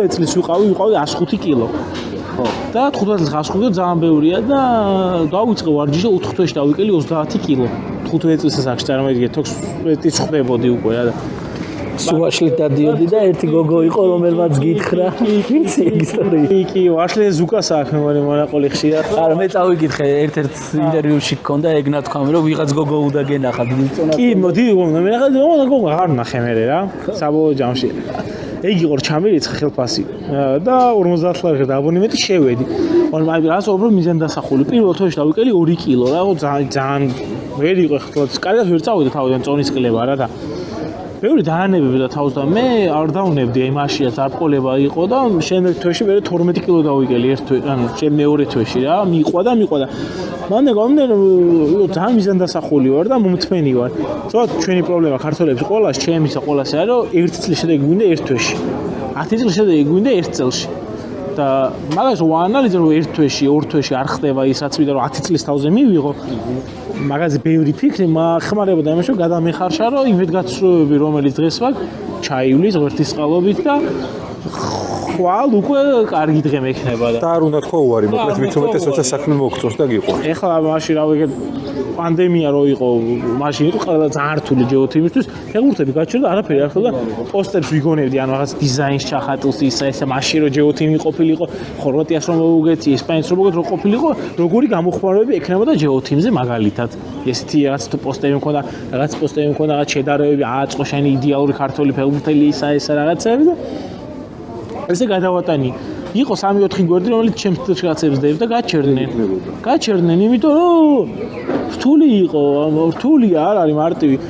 15 წლის ვიყავი 105 კილო. ხო. და 15 წლის 105 კილო ძალიან ბევრია და დავიწყე ვარჯიში 4 თვეში დავიკელი 30 კილო. 15 წლის ასაკში წარმოიდგინეთ 16 ხდებოდი უკვე რა. სუვაშლით დადიოდი და ერთი გოგო იყო რომელმაც გითხრა ვიცი ეგ ისტორია კი ვაშლე ზუკას აქვს მე მონაყოლი ხშირად არა მე წავიკითხე ერთ-ერთ ინტერვიუში გქონდა ეგ ნათქვამი რომ ვიღაც გოგო უნდა გენახა კი მოდი მე ახლა გოგო აღარ ნახე მე რა საბოლოო ჯამში ეგ იყო ჩამირიცხა ხელფასი და 50 ლარი აბონემენტი შევედი მაგრამ რას უბრალოდ მიზანდასახული პირველ თვეში დავიკელი 2 კილო რა ძალიან ვერ იყო ხო კარგად ვერ წავედი თავიდან წონის კლება რა და ბევრი დაანებები და თავს და მე არ დაუნებდი აი მაშია ზარყოლება იყო და შემდეგ თვეში მე 12 კილო დავიკელი ერთ თვე ანუ ჩემ მეორე თვეში რა მიყვა და მანდ გამომდინარე ძალიან მიზანდასახული ვარ და მომთმენი ვარ თქო ჩვენი პრობლემა ქართველებს ყოველას ჩემისა ყოველას არის რომ ერთ წლის შედეგი გვინდა ერთ თვეში 10 წლის შედეგი გვინდა ერთ წელში და მაგას ვაანალიზე რომ ერთ თვეში ორ თვეში არ ხდება ისაც ვიდა რომ 10 წლის თავზე მივიღო მაგაზე ბევრი ფიქრი ხმარებოდა იმაში რომ გადამეხარშა რომ იმედგაცრუებები რომელიც დღეს მაქვს ჩაივლის ღერთის წყალობით და ხვალ უკვე კარგი დღე მექნება და არ უნდა თქო უარი მოკლედ მით უმეტეს როცა საქმე მოგწონს და გიყვა ეხლა მაშინ რა ვიგებ პანდემია რო იყო მაშინ იყო ყველა ძალიან რთული ჯეოთიმისთვის ფეხბურთები გაჩერდა არაფერი არ ხდება პოსტერს ვიგონებდი ანუ რაღაც დიზაინს ჩახატილს ისე მაშინ რო ჯეოთიმი ყოფილიყო ხორვატიას რომ მოვუგეცი ესპანეთს რომ მოვუგეთ რო ყოფილიყო როგორი გამოხმარებები ექნებოდა ჯეოთიმზე მაგალითად ესეთი რაღაც პოსტები მქონდა რაღაც პოსტები მქონდა რაღაც შედარებები აწყო შენი იდეალური ქართული ფეხბურთელი ისა რაღაცები და ესე გადავატანი იყო 3-4 გვერდი რომელიც ჩემს კაცებს დევს და გაჩერდნენ იმიტომ რომ რთული იყო რთულია არ არის მარტივი